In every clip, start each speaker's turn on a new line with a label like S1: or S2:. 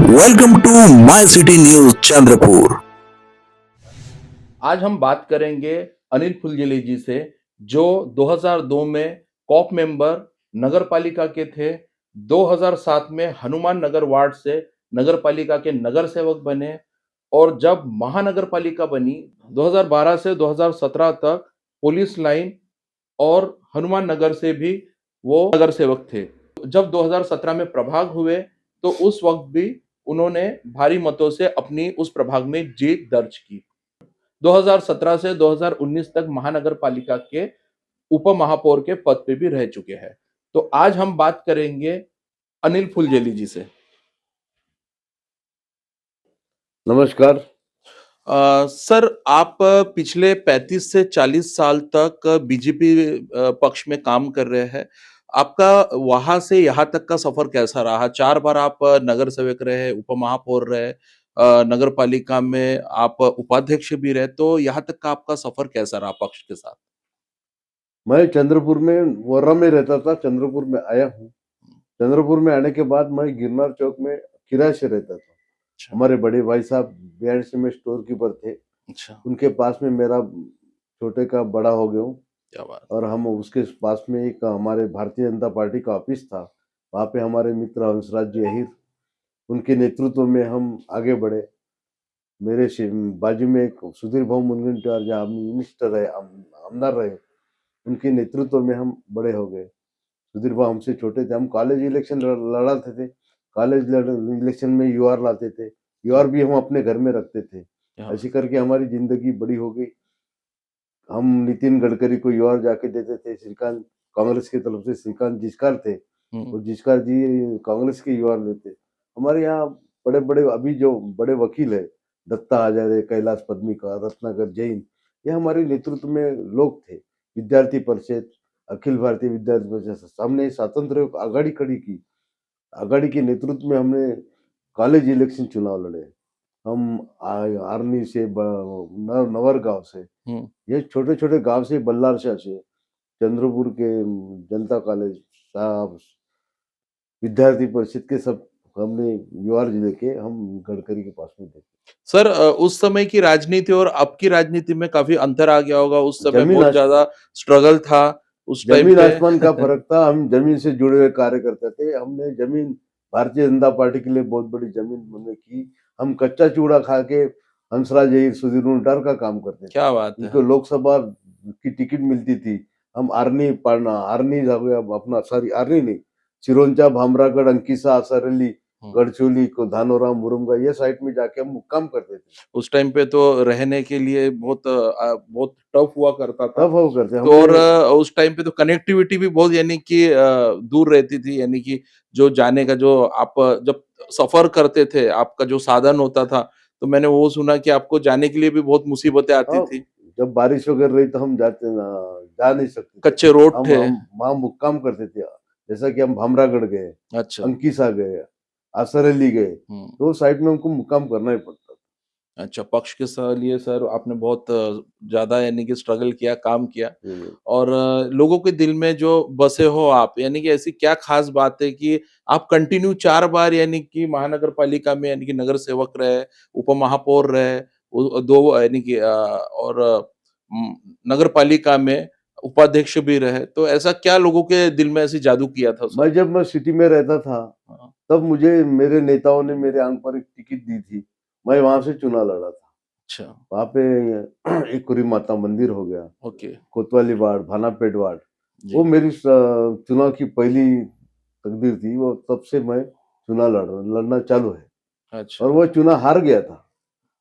S1: Welcome to my city news Chandrapur.
S2: आज हम बात करेंगे अनिल फुलझेले जी से, जो 2002 में कॉप मेंबर नगर पालिका के थे। 2007 में हनुमान नगर वार्ड से नगर पालिका के नगर सेवक बने और जब महानगर पालिका बनी 2012 से 2017 तक पुलिस लाइन और हनुमान नगर से भी वो नगर सेवक थे। जब 2017 में प्रभाग हुए तो उस वक्त भी उन्होंने भारी मतों से अपनी उस प्रभाग में जीत दर्ज की। 2017 से 2019 तक महानगर पालिका के उप महापौर के पद पे भी रह चुके हैं। तो आज हम बात करेंगे अनिल फुलझेले जी से।
S3: नमस्कार।
S2: सर, आप पिछले 35 से 40 साल तक बीजेपी पक्ष में काम कर रहे हैं। आपका वहां से यहाँ तक का सफर कैसा रहा? 4 बार आप नगर सेवक रहे, उप महापौर रहे, नगर पालिका में आप उपाध्यक्ष भी रहे, तो यहाँ तक का आपका सफर कैसा रहा पक्ष के साथ?
S3: मैं चंद्रपुर में वर्रा में रहता था, चंद्रपुर में आया हूँ। चंद्रपुर में आने के बाद मैं गिरनार चौक में किराए से रहता था।
S2: अच्छा,
S3: हमारे बड़े भाई साहब बीआरसी में स्टोर कीपर थे।
S2: अच्छा,
S3: उनके पास में मेरा छोटे का बड़ा हो गया हूँ
S2: क्या बात!
S3: और हम उसके पास में एक हमारे भारतीय जनता पार्टी का ऑफिस था। वहाँ पे हमारे मित्र हंसराज जी अहिर, उनके नेतृत्व में हम आगे बढ़े। मेरे बाजू में एक सुधीर भाऊ मुनगंटीवार जहाँ मिनिस्टर रहे, आमदार रहे, उनके नेतृत्व में हम बड़े हो गए। सुधीर भाऊ हमसे छोटे थे, हम कॉलेज इलेक्शन लड़ाते थे। कॉलेज इलेक्शन में यूआर लाते थे, यूआर भी हम अपने घर में रखते थे।
S2: क्या
S3: ऐसे
S2: बात!
S3: करके हमारी जिंदगी बड़ी हो गई। हम नितिन गडकरी को यूआर जाके देते थे। श्रीकांत कांग्रेस की तरफ से श्रीकांत जिचकार थे,
S2: हुँ,
S3: वो जिचकार जी कांग्रेस के यूआर लेते। हमारे यहाँ बड़े बड़े अभी जो बड़े वकील है, दत्ता आचार्य, कैलाश पद्मिका, रत्नाकर जैन, ये हमारे नेतृत्व में लोग थे। विद्यार्थी परिषद, अखिल भारतीय विद्यार्थी परिषद, हमने स्वतंत्र आघाड़ी खड़ी की। आघाड़ी के नेतृत्व में हमने कॉलेज इलेक्शन चुनाव लड़े। हम आर्नी से नवर गांव से,
S2: हुँ।
S3: ये छोटे छोटे गांव से, बल्लारशाह से, चंद्रपुर के जनता कॉलेज साहब, विद्यार्थी परिषद के सब हमने यूआर जिले के हम गडकरी के पास में थे।
S2: सर, उस समय की राजनीति और अब की राजनीति में काफ़ी अंतर आ गया होगा, उस समय
S3: जमीन
S2: बहुत ज़्यादा स्ट्रगल था उस टाइम
S3: जमीन
S2: पे।
S3: आसमान का फर्क था। हम जमीन से जुड़े हुए कार्य करते थे। हमने जमीन भारतीय जनता पार्टी के लिए बहुत बड़ी जमीन हमने की। हम कच्चा चूड़ा खा के हंसराज अहिर, सुधीर मुनगंटीवार का काम करते थे।
S2: क्या बात है!
S3: उनको लोकसभा की टिकट मिलती थी। हम आर्नी पढ़ना, आर्नी अपना सॉरी आर्नी नहीं, सिरोंचा, भामरागढ़, अंकिसा, असरअली,
S2: हुँ।
S3: गढ़चोली को धानोरा, मुरुंगा, ये साइड में जाके हम काम करते थे।
S2: उस टाइम पे तो रहने के लिए बहुत टफ हुआ करता था।
S3: तब हम करते
S2: तो
S3: हमने
S2: और उस टाइम पे तो कनेक्टिविटी भी बहुत, यानी कि दूर रहती थी, यानी कि जो जाने का, जो आप जब सफ़र करते थे, आपका जो साधन होता था, तो मैंने वो सुना कि आपको जाने के लिए भी बहुत मुसीबतें आती
S3: हाँ,
S2: थी।
S3: जब बारिश वगैरह रही तो हम जा नहीं सकते थे।
S2: कच्चे रोड
S3: हम
S2: थे।
S3: हम वहाँ मुक्काम करते थे। जैसा कि हम भामरागढ़ गए,
S2: अच्छा।
S3: अंकिसा गए, असरअली गए,
S2: हुँ।
S3: तो साइड में हमको मुक्काम करना ही पड़ता था।
S2: अच्छा, पक्ष के लिए सर आपने बहुत ज़्यादा, यानी कि स्ट्रगल किया, काम किया
S3: जी।
S2: और लोगों के दिल में जो बसे हो आप, यानी कि ऐसी क्या ख़ास बात है कि आप कंटिन्यू 4 बार, यानी कि महानगर पालिका में, यानी कि नगर सेवक रहे, उप महापौर रहे, 2 यानी कि और नगर पालिका में उपाध्यक्ष भी रहे, तो ऐसा क्या लोगों के दिल में ऐसी जादू किया था सर?
S3: मैं सिटी में रहता था,
S2: हाँ,
S3: तब मुझे मेरे नेताओं ने मेरे आंख पर एक टिकट दी थी। मैं वहाँ से चुनाव लड़ा था।
S2: अच्छा,
S3: वहाँ पे एक कुरी माता मंदिर हो गया,
S2: ओके,
S3: कोतवाली वार्ड, भानापेट वार्ड, वो
S2: जी,
S3: मेरी चुनाव की पहली तकदीर थी। वो तब से मैं चुनाव लड़ना चालू है और
S2: अच्छा।
S3: वो चुनाव हार गया था।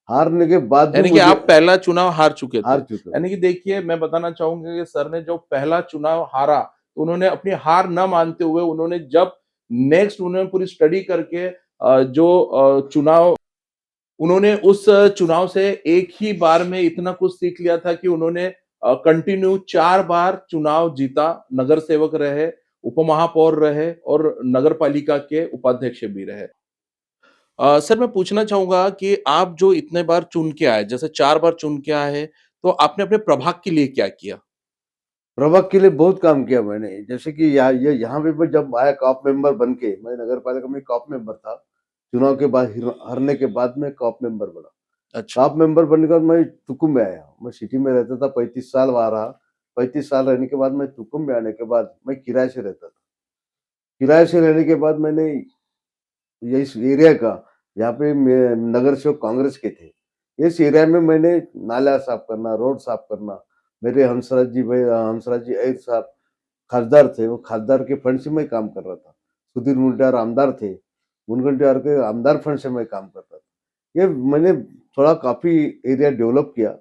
S3: हारने के बाद भी
S2: यानी कि
S3: मुझे
S2: आप पहला चुनाव हार चुके थे।
S3: हार चुका था।
S2: यानी कि देखिए, मैं बताना चाहूँगा कि सर ने जो पहला चुनाव हारा, तो उन्होंने अपनी हार ना मानते हुए, उन्होंने जब नेक्स्ट उन्होंने पूरी स्टडी करके चुनाव, उन्होंने उस चुनाव से एक ही बार में इतना कुछ सीख लिया था कि उन्होंने कंटिन्यू 4 बार चुनाव जीता, नगर सेवक रहे, उपमहापौर रहे और नगर पालिका के उपाध्यक्ष भी रहे। सर, मैं पूछना चाहूँगा कि आप जो इतने बार चुन के आए, जैसे 4 बार चुन के आए हैं, तो आपने अपने प्रभाग के लिए क्या किया?
S3: प्रभाग के लिए बहुत काम किया मैंने। जैसे कि यहाँ पे मैं जब आया कॉप मेंबर बन के, मैं नगर पालिका में कॉप मेंबर था। चुनाव के बाद हारने के बाद मैं कॉप मेंबर बना।
S2: अच्छा।
S3: कॉप मेंबर बनने के बाद मैं तुकुम में आया। मैं सिटी में रहता था, 35 साल वहाँ रहा। 35 साल रहने के बाद मैं तुकुम में आने के बाद मैं किराए से रहता था। किराए से रहने के बाद मैंने ये इस एरिया का, यहाँ पे नगर सेवक कांग्रेस के थे, इस एरिया में मैंने नाला साफ करना, रोड साफ करना, मेरे हंसराज जी अय्यर साहब खासदार थे, वो खासदार के फंड से मैं काम कर रहा था। सुधीर मुंगटियार आमदार थे, मुनगंटियार के आमदार फंड से मैं काम करता था। ये मैंने थोड़ा काफी एरिया डेवलप किया।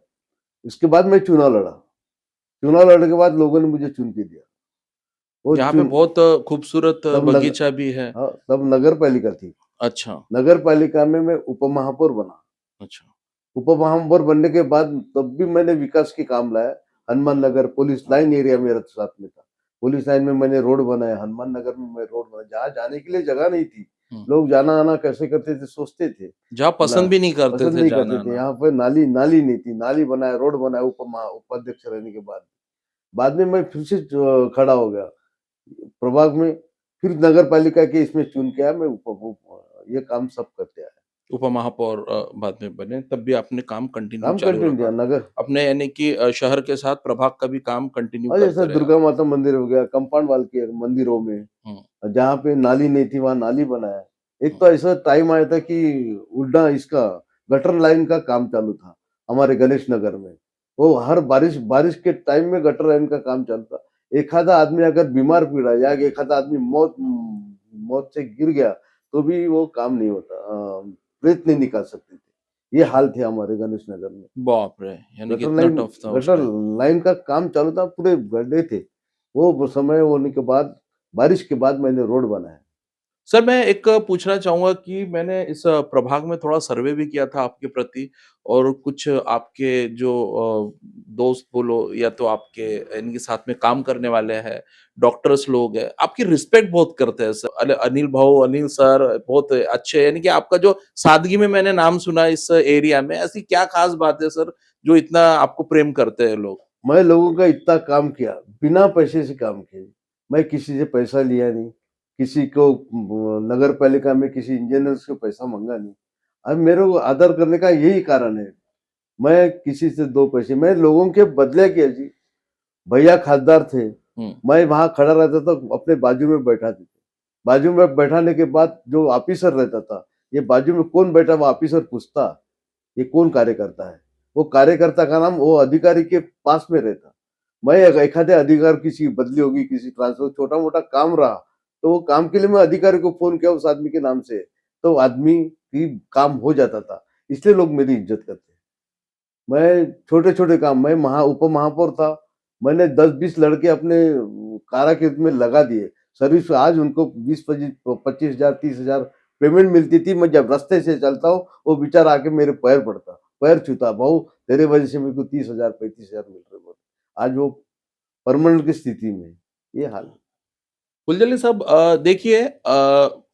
S3: इसके बाद मैं चुनाव लड़ा। चुनाव लड़ने के बाद लोगों ने मुझे चुन के दिया। वो
S2: यहाँ पे
S3: चुन
S2: बहुत खूबसूरत
S3: तब नगर
S2: बगीचा भी है।
S3: हाँ, तब नगर पालिका थी।
S2: अच्छा।
S3: नगर पालिका में मैं उपमहापौर बना।
S2: अच्छा।
S3: उपमहापौर बनने के बाद तब भी मैंने विकास के काम लाया। Hanuman Nagar police line area मेरा साथ में था। पुलिस लाइन में मैंने रोड बनाया, हनुमान नगर में मैं रोड बनाया, जहाँ जाने के लिए जगह नहीं थी।
S2: हम्म।
S3: लोग जाना आना कैसे करते थे सोचते थे।
S2: जहाँ पसंद भी नहीं करते
S3: पसंद
S2: थे
S3: नहीं
S2: जाना
S3: करते थे।
S2: आना।
S3: यहाँ पे नाली नाली नहीं थी, नाली बनाया, रोड बनाया उपाध्यक्ष रहने के बाद। बाद में मैं फिर से खड़ा हो गया प्रभाग में। फिर नगर पालिका के इसमें चुन के आया। मैं ये काम सब करते आया।
S2: उप महापौर बाद में बने, तब भी आपने काम कंटिन्यू
S3: काम
S2: चालू
S3: कंटिन्यू
S2: रखा।
S3: दिया नगर।
S2: अपने यानी कि शहर के साथ प्रभाग का भी काम कंटिन्यू
S3: और जैसा
S2: करते रहे आप।
S3: दुर्गा माता मंदिर हो गया, कंपाउंड वाल के मंदिरों में,
S2: हुँ,
S3: जहाँ पे नाली नहीं थी वहाँ नाली बनाया। एक
S2: हुँ।
S3: तो ऐसा टाइम आया था कि उल्टा इसका गटर लाइन का काम चालू था हमारे गणेश नगर में। वो हर बारिश बारिश के टाइम में गटर लाइन का काम चलता। एक आधा आदमी अगर बीमार पड़ा या एक आधा आदमी मौत से गिर गया तो भी वो काम नहीं होता, प्रेत नहीं निकाल सकते थे। ये हाल थे हमारे गणेश नगर में।
S2: बाप रे! यानी कि इतना टफ था उस
S3: गटर
S2: टाइम।
S3: लाइन का काम चालू था, पूरे गड्ढे थे। वो समय होने के बाद बारिश के बाद मैंने रोड बनाया।
S2: सर, मैं एक पूछना चाहूँगा कि मैंने इस प्रभाग में थोड़ा सर्वे भी किया था आपके प्रति, और कुछ आपके जो दोस्त बोलो या तो आपके इनके साथ में काम करने वाले हैं, डॉक्टर्स लोग हैं, आपकी रिस्पेक्ट बहुत करते हैं सर। अनिल भाऊ, अनिल सर बहुत अच्छे, यानी कि आपका जो सादगी में मैंने नाम सुना इस एरिया में, ऐसी क्या खास बात है सर, जो इतना आपको प्रेम करते हैं लोग?
S3: मैं लोगों का इतना काम किया, बिना पैसे से काम किए। मैं किसी से पैसा लिया नहीं, किसी को नगर पालिका में किसी इंजीनियर से पैसा माँगा नहीं। अब मेरे को आदर करने का यही कारण है। मैं किसी से 2 पैसे मैं लोगों के बदले किया जी। भैया खासदार थे,
S2: हुँ,
S3: मैं वहाँ खड़ा रहता था, अपने बाजू में बैठा देते। बाजू में बैठाने के बाद जो ऑफिसर रहता था, ये बाजू में कौन बैठा वो ऑफिसर पूछता, ये कौन कार्यकर्ता है? वो कार्यकर्ता का नाम वो अधिकारी के पास में रहता। मैं एखादे अधिकारी किसी की बदली होगी, किसी ट्रांसफर छोटा-मोटा काम रहा, तो वो काम के लिए मैं अधिकारी को फ़ोन किया उस आदमी के नाम से, तो आदमी की काम हो जाता था। इसलिए लोग मेरी इज़्ज़त करते हैं। मैं छोटे-छोटे काम मैं उपमहापौर था, मैंने 10-20 लड़के अपने काराकिर्द में लगा दिए। सर्विस आज उनको 20-25 30,000 पेमेंट मिलती थी। मैं जब रास्ते से चलता हूँ, वो बेचारा आके मेरे पैर पड़ता, पैर छूता, "भाऊ तेरे वजह से मेरे को 30,000 35,000 मिल रहे बोल।" आज वो परमानेंट की स्थिति में है। ये हाल है।
S2: फुलझली साहब, देखिए,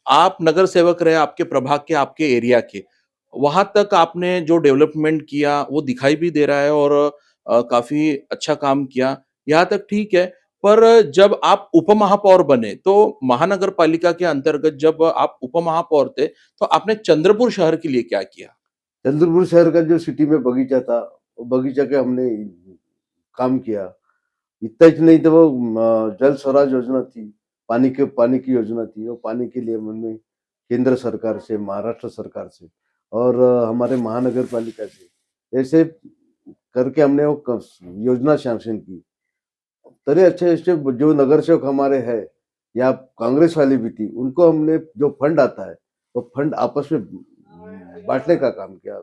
S2: आप नगर सेवक रहे आपके प्रभाग के, आपके एरिया के। वहाँ तक आपने जो डेवलपमेंट किया वो दिखाई भी दे रहा है, और काफ़ी अच्छा काम किया, यहाँ तक ठीक है। पर जब आप उपमहापौर बने, तो महानगर पालिका के अंतर्गत जब आप उपमहापौर थे, तो आपने चंद्रपुर शहर के लिए क्या किया?
S3: चंद्रपुर शहर का जो सिटी में बगीचा था, वो बगीचा का हमने काम किया। इतना ही नहीं तो वो जल स्वराज योजना थी, पानी की योजना थी। वो पानी के लिए हमने केंद्र सरकार से, महाराष्ट्र सरकार से और हमारे महानगर पालिका से ऐसे करके हमने वो योजना सैंक्शन की। तरह अच्छे-अच्छे जो नगर सेवक हमारे हैं या कांग्रेस वाली भी थी, उनको हमने जो फंड आता है, वो फंड आपस में बाँटने का काम किया।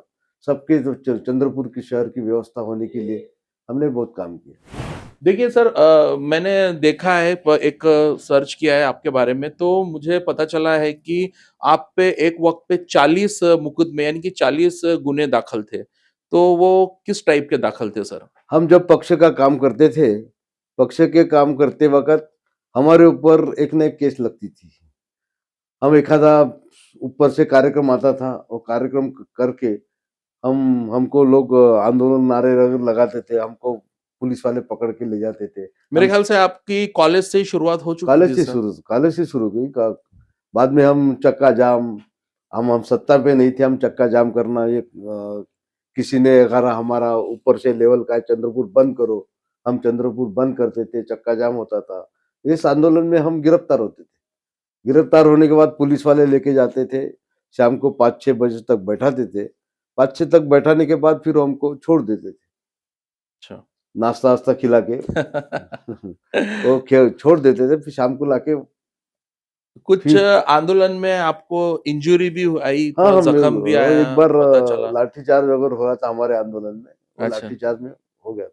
S3: सबके जो चंद्रपुर की शहर की व्यवस्था होने के लिए हमने बहुत काम किया।
S2: देखिए सर, मैंने देखा है, एक सर्च किया है आपके बारे में, तो मुझे पता चला है कि आप पे एक वक़्त पे 40 मुकदमे यानी कि 40 गुने दाखिल थे। तो वो किस टाइप के दाखिल थे सर?
S3: हम जब पक्ष का काम करते थे, पक्ष के काम करते वक़्त हमारे ऊपर एक न एक केस लगती थी। हम एखादा ऊपर से कार्यक्रम आता था, वो कार्यक्रम करके हमको लोग आंदोलन नारे लगाते थे, हमको पुलिस वाले पकड़ के ले जाते थे।
S2: मेरे
S3: हम
S2: ख्याल से आपकी कॉलेज से ही शुरुआत हो चुकी थी सर।
S3: कॉलेज से शुरू हुई। बाद में हम चक्का जाम, हम सत्ता पे नहीं थे, हम चक्का जाम करना ये किसी ने अगर हमारा ऊपर से लेवल का चंद्रपुर बंद करो, हम चंद्रपुर बंद करते थे, चक्का जाम होता था। इस आंदोलन में हम गिरफ्तार होते थे। गिरफ्तार होने के बाद पुलिस वाले लेके जाते थे, शाम को 5-6 बजे तक बैठाते थे। 5-6 तक बैठाने के बाद फिर हमको छोड़ देते थे,
S2: अच्छा।
S3: नाश्ता-वास्ता खिला के। वो छोड़ देते थे, फिर शाम को लाके
S2: कुछ
S3: फिर
S2: आंदोलन में आपको इंजरी भी आई,
S3: हाँ,
S2: जख्म भी
S3: वो
S2: आया,
S3: एक बार
S2: पता चला?
S3: लाठीचार्ज अगर हुआ था हमारे आंदोलन में, वो
S2: अच्छा।
S3: लाठीचार्ज में हो गया।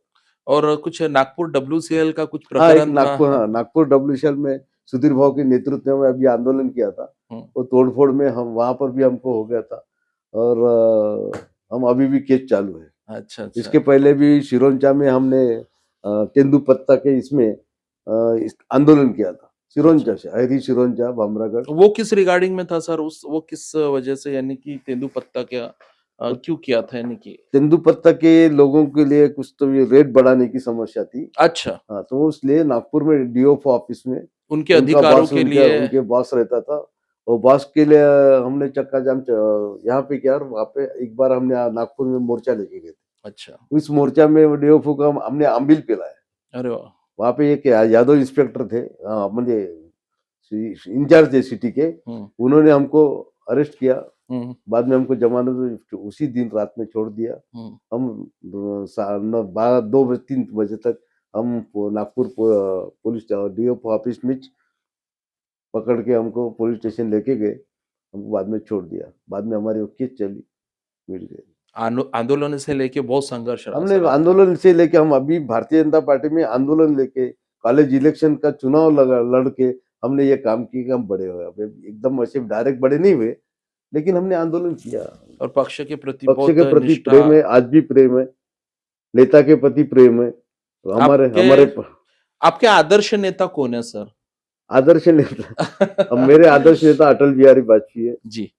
S2: और कुछ नागपुर डब्ल्यूसीएल का कुछ
S3: हाँ, एक
S2: प्रकरण था? हाँ।
S3: नागपुर डब्ल्यूसीएल में सुधीर भाव के नेतृत्व में अभी आंदोलन किया था।
S2: हुँ।
S3: वो तोड़-फोड़ में हम वहाँ पर भी हमको हो गया था और हम अभी भी केस चालू है।
S2: अच्छा,
S3: इसके
S2: अच्छा।
S3: पहले भी सिरोंचा में हमने तेंदुपत्ता के इसमें इस आंदोलन किया था। सिरोंचा
S2: अच्छा।
S3: से, हरी सिरोंचा, भामरागढ़।
S2: वो किस रिगार्डिंग में था सर? उस वो किस वजह से, यानी कि तेंदुपत्ता क्या क्यों किया था, यानी कि?
S3: तेंदुपत्ता के लोगों के लिए कुछ तो ये रेट बढ़ाने की समस्या थी।
S2: अच्छा,
S3: हाँ, तो इसलिए नागपुर में डीओ ऑफिस में
S2: उनके
S3: उनका
S2: अधिकारों
S3: बॉस
S2: के
S3: उनके
S2: लिए।
S3: उनके बॉस रहता था। और बॉस के लिए हमने चक्का जाम यहाँ पे किया और वहाँ पे एक बार हमने नागपुर में मोर्चा लेके गए थे।
S2: अच्छा।
S3: उस मोर्चा में डीओ का हमने अम्बिल पिलाया।
S2: अरे वाह!
S3: वहाँ पे एक यादव इंस्पेक्टर थे, म्हणजे इंचार्ज थे सिटी के।
S2: हुँ,
S3: उन्होंने हमको अरेस्ट किया।
S2: हुँ,
S3: बाद में हमको जमानत में उसी दिन रात में छोड़ दिया।
S2: हुँ।
S3: हम 2-3 बजे तक हम नागपुर पुलिस डीओ ऑफिस में पकड़ के हमको पुलिस स्टेशन लेके गए। हमको बाद में छोड़ दिया। बाद में हमारी वो केस चली, मिल गए।
S2: आंदोलन से लेके बहुत संघर्ष रहा
S3: हमने
S2: सर आपका।
S3: आंदोलन से लेके हम अभी भारतीय जनता पार्टी में आंदोलन लेके कॉलेज इलेक्शन का चुनाव लड़ के हमने ये काम किया कि हम बड़े हुए। अब एकदम ऐसे डायरेक्ट बड़े नहीं हुए, लेकिन हमने आंदोलन किया।
S2: और पक्ष के प्रति
S3: पक्ष
S2: बहुत
S3: के प्रति
S2: निष्ठा।
S3: प्रेम है, आज भी प्रेम है। नेता के प्रति प्रेम है। तो हमारे
S2: आपके
S3: हमारे
S2: आपके आदर्श नेता कौन है सर?
S3: आदर्श नेता, अब मेरे आदर्श नेता अटल बिहारी वाजपेयी है।
S2: जी,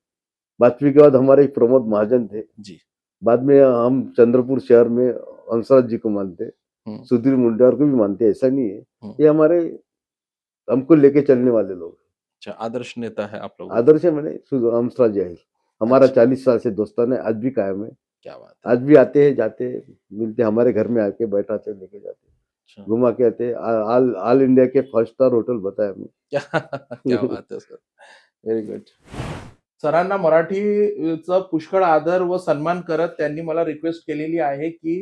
S3: वाजपेयी के बाद हमारे एक प्रमोद महाजन थे।
S2: जी।
S3: बाद में हम चंद्रपुर शहर में हंसराज जी को मानते हैं,
S2: हुँ,
S3: सुधीर मुंडेवार को भी मानते हैं, ऐसा नहीं है।
S2: हुँ।
S3: ये हमारे हमको लेके चलने वाले लोग हैं।
S2: अच्छा, आदर्श नेता है आप लोगों का।
S3: आदर्श है मैंने हंसराज जी अहिर, हमारा
S2: अच्छा,
S3: 40 साल से दोस्ताना है, आज भी कायम है।
S2: क्या बात है।
S3: आज भी आते हैं, जाते हैं, मिलते हैं, हमारे घर में आके बैठाते हैं, लेके जाते हैं,
S2: अच्छा।
S3: घुमा के आते हैं। ऑल इंडिया के 5 स्टार होटल बताया
S2: क्या क्या
S3: हमें।
S2: बात है सर. Very good. सरांना मराठीचा पुष्कळ आदर व सन्मान करत त्यांनी मला रिक्वेस्ट केलेली आहे की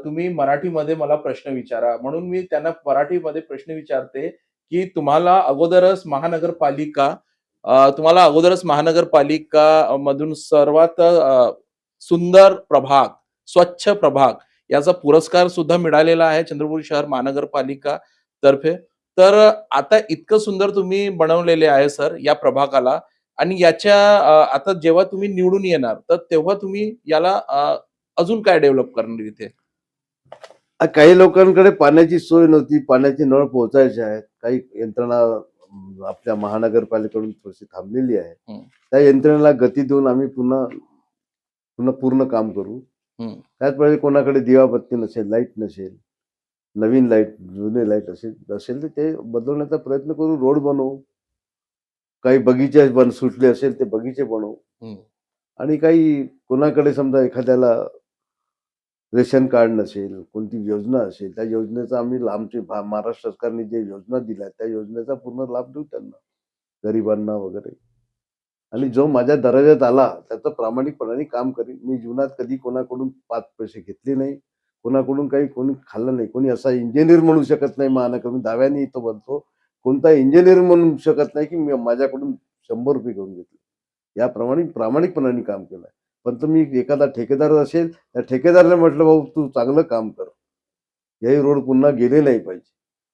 S2: तुम्ही मराठीमध्ये मला प्रश्न विचारा. म्हणून मी त्यांना मराठीमध्ये प्रश्न विचारते की तुम्हाला अगोदरच महानगरपालिका मधून सर्वात सुंदर प्रभाग, स्वच्छ प्रभाग याचा पुरस्कार सुद्धा मिळालेला आहे चंद्रपूर शहर महानगरपालिका तर्फे. तर आता इतकं सुंदर तुम्ही बनवलेले आहे सर या प्रभागाला. आणि याच्या आता जेव्हा तुम्ही निवडून येणार, तर तेव्हा तुम्ही याला अजून काय डेव्हलप करणार इथे?
S3: काही लोकांकडे पाण्याची सोय नव्हती, पाण्याचे नळ पोहोचायचे आहेत. काही यंत्रणा आपल्या महानगरपालिकेकडून थोडीशी थांबलेली आहे.
S2: हं,
S3: त्या यंत्रणेला गती देऊन आम्ही पुन्हा पुन्हा पूर्ण काम करू.
S2: हं,
S3: त्याचवेळी कोणाकडे दिवाबत्ती नसेल, लाईट नसेल, नवीन लाईट, जुने लाईट असेल तर ते बदलवण्याचा प्रयत्न करू. रोड बनवू. काही बगीचे सुटले असेल ते बगीचे बनवू.
S2: हं,
S3: आणि काही कोणाकडे समजा एखाद्याला रेशन कार्ड नसेल, कोणती योजना असेल, त्या योजनेचा आम्ही आमची महाराष्ट्र सरकारने जे योजना दिल्या, त्या योजनेचा पूर्ण लाभ देऊ त्यांना, गरिबांना वगैरे. आणि जो माझ्या दर्जात आला, त्याचं प्रामाणिकपणाने काम करीन. मी जीवनात कधी कोणाकडून 5 पैसे घेतले नाही. कोणाकडून कोणी खाल्लं नाही. कोणी असा इंजिनिअर म्हणू शकत नाही महानगर, मी दाव्याने इथं बोलतो. कोणता इंजिनिअर म्हणू शकत नाही, की मी माझ्याकडून ₹100 घेऊन घेतले. याप्रमाणे प्रामाणिकपणाने काम केलंय. पण तुम्ही एखादा ठेकेदार असेल, त्या ठेकेदाराला म्हटलं, "भाऊ तू चांगलं काम कर. हे रोड पुन्हा गेले नाही पाहिजे.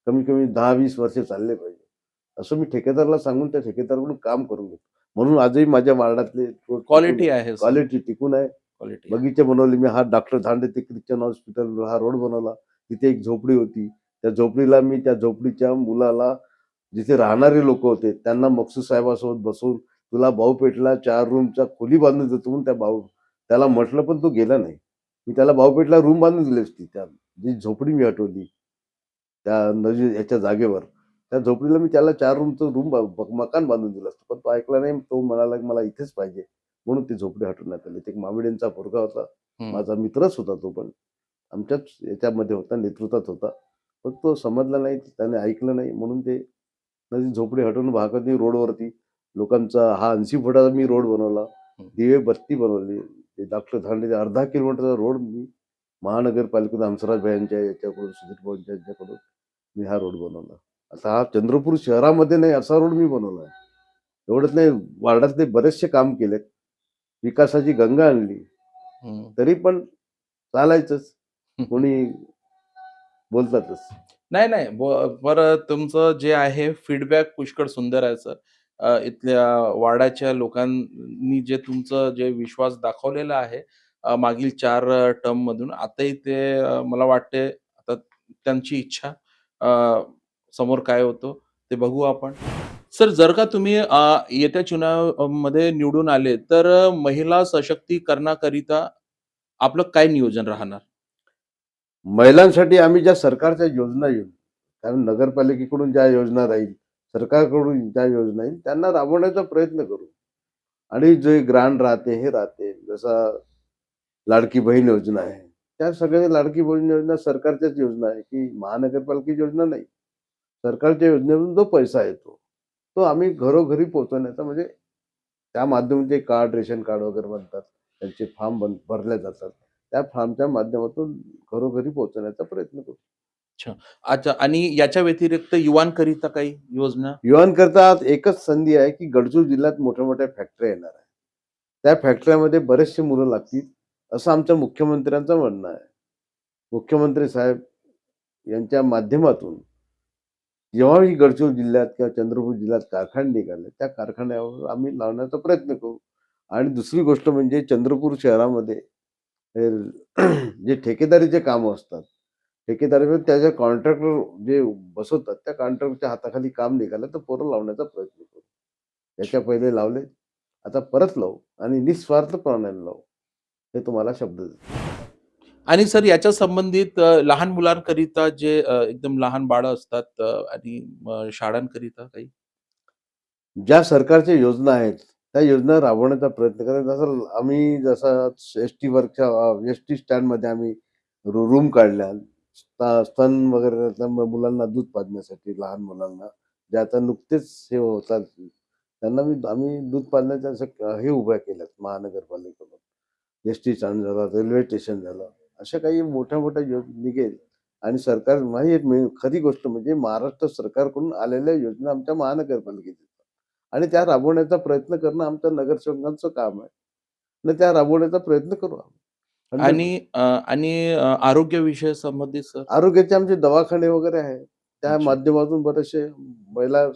S3: कमीत कमी 10-20 वर्ष चालले पाहिजे." असं मी ठेकेदाराला सांगून त्या ठेकेदाराकडून काम करून घेतो. म्हणून आजही माझ्या वार्डातले रोड
S2: क्वालिटी आहे सर.
S3: क्वालिटी टिकून आहे.
S2: क्वालिटी आहे.
S3: बगीचे बनवले मी. हा डॉक्टर धांडे ते ख्रिश्चन हॉस्पिटल हा रोड बनवला. तिथे एक झोपडी होती. त्या झोपडीला मी त्या झोपडीच्या मुलाला जिथे राहणारे लोक होते त्यांना मकसूद साहेबासोबत बसवून तुला भाऊपेठला 4 रूमचा खोली बांधून देतो म्हणून त्याला म्हटलं, पण तो गेला नाही. मी त्याला भाऊपेठला रूम बांधून दिली असती. त्या जी झोपडी मी हटवली त्या याच्या जागेवर. त्या झोपडीला मी त्याला 4 रूमचं मकान बांधून दिलं असतं, पण तो ऐकला नाही. तो म्हणाला की मला इथेच पाहिजे, म्हणून ती झोपडी हटवण्यात आली. एक मामिडेंचा पोरगा होता,
S2: हम्म.
S3: माझा मित्रच होता तो, पण आमच्याच याच्यामध्ये होता, नेतृत्वात होता. पण तो समजला नाही, त्याने ऐकलं नाही, म्हणून ते ती झोपडी हटवून भागातली रोडवरती लोकांचा हा 80 फुटाचा मी रोड बनवला, दिवे बत्ती बनवली. ते दाखलं धांडे अर्धा किलोमीटरचा रोड मी महानगरपालिकेतून हंसराज भाईंच्या याच्याकडून, सुधीर भाऊंच्या याच्याकडून मी हा रोड बनवला. आता हा चंद्रपूर शहरामध्ये नाही असा रोड मी बनवला आहे. एवढंच नाही, वार्डातले बरेचसे काम केलेत, विकासाची गंगा आणली,
S2: हम्म.
S3: तरी पण चालायचंच, कोणी बोलतातच.
S2: नाही नाही बरं, तुमचं जे आहे फीडबॅक पुष्कळ सुंदर आहे सर. इथल्या वार्डाच्या लोकांनी जे तुमचं जे विश्वास दाखवलेला आहे मागील 4 टर्म मधून, आताही ते मला वाटते आता त्यांची इच्छा समोर काय होतं ते बघू आपण. सर, जर का तुम्ही येत्या चुनावामध्ये निवडून आले, तर महिला सशक्तीकरणाकरिता आपलं काय नियोजन राहणार?
S3: महिलांसाठी आम्ही ज्या सरकारच्या योजना येईल, कारण नगरपालिकेकडून ज्या योजना राहील, सरकारकडून ज्या योजना येईल, त्यांना राबवण्याचा प्रयत्न करू. आणि जे ग्रांट राहते, हे राहते, जसा लाडकी बहीण योजना आहे, त्या सगळ्या लाडकी बहीण योजना सरकारच्याच योजना आहे, की महानगरपालिकेची योजना नाही. सरकारच्या योजनेतून जो पैसा येतो, तो आम्ही घरोघरी पोहोचवण्याचा, म्हणजे त्या माध्यमाचे कार्ड, रेशन कार्ड वगैरे बनतात, त्यांचे फॉर्म भरले जातात. त्या फॉर्मच्या माध्यमातून घरोघरी पोहोचवण्याचा प्रयत्न करू.
S2: अच्छा. अच्छा, आणि याच्या व्यतिरिक्त युवांकरिता काही योजना?
S3: युवांकरता एकच संधी आहे, की गडचिरोली जिल्ह्यात मोठ्या-मोठ्या फॅक्टऱ्या येणार आहेत. त्या फॅक्टऱ्यामध्ये बरेचसे मुलं लागतील, असं आमच्या मुख्यमंत्र्यांचं म्हणणं आहे. मुख्यमंत्री साहेब यांच्या माध्यमातून जेव्हाही गडचिरोली जिल्ह्यात किंवा चंद्रपूर जिल्ह्यात कारखाने निघाले, त्या कारखान्यावर आम्ही लावण्याचा प्रयत्न करू. आणि दुसरी गोष्ट म्हणजे चंद्रपूर शहरामध्ये हे जे ठेकेदारीचे कामं असतात, ठेकेदारीमध्ये त्याच्या कॉन्ट्रॅक्टर जे बसवतात, त्या कॉन्ट्रॅक्टरच्या हाताखाली काम निघालं तर पोरं लावण्याचा प्रयत्न करू. याच्या पहिले लावले, आता परत लावू आणि निस्वार्थपणाने लावू, हे तुम्हाला शब्द देतो.
S2: आणि सर, याच्या संबंधित लहान मुलांकरिता जे एकदम लहान बाळं असतात आणि शाळांकरिता काही?
S3: ज्या सरकारच्या योजना आहेत, त्या योजना राबवण्याचा प्रयत्न करा. जसं एसटी वर्कच्या एसटी स्टँडमध्ये आम्ही रूम काढल्या, स्तन वगैरे त्या मुलांना दूध पाजण्यासाठी, लहान मुलांना जे आता नुकतेच हे होतात, त्यांना आम्ही दूध पाजण्याच्या हे उभ्या केल्यात महानगरपालिकेकडून. एसटी स्टँड झाला, रेल्वे स्टेशन झालं, अशा काही मोठ्या-मोठ्या निघेल. आणि सरकार खरी गोष्ट म्हणजे महाराष्ट्र सरकारकडून आलेल्या योजना आमच्या महानगरपालिकेत येतात आणि त्या राबवण्याचा प्रयत्न करणं आमच्या नगरसेवकांचं काम आहे. आणि त्या राबवण्याचा प्रयत्न करू आम्ही.
S2: आणि आरोग्य संबंधित सर?
S3: आरोग्याचे आमचे दवाखाने वगैरे आहेत. त्या माध्यमातून बरेचसे महिला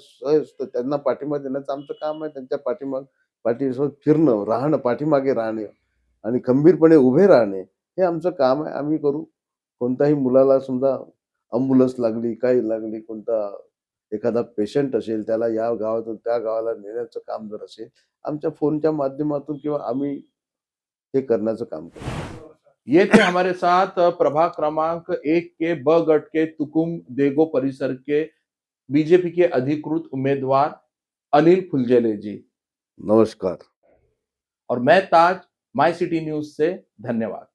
S3: त्यांना पाठिंबा देण्याचं आमचं काम आहे. त्यांच्या पाठीसोबत फिरणं, राहणं, पाठीमागे राहणे आणि खंबीरपणे उभे राहणे, हे आमचं काम आहे. आम्ही करू. कोणत्याही मुलाला समजा ॲम्ब्युलन्स लागली, काही लागली, कोणता एखादा पेशंट असेल, त्याला या गावातून त्या गावाला नेण्याचं काम जर असेल, आमच्या फोनच्या माध्यमातून किंवा आम्ही हे करण्याचं काम करू.
S2: ये थे हमारे साथ प्रभाग क्रमांक 1 के ब गट के तुकुम देगो परिसर के बीजेपी के अधिकृत उम्मीदवार अनिल फुलझेले जी।
S3: नमस्कार.
S2: और मैं ताज, माय सिटी न्यूज से धन्यवाद।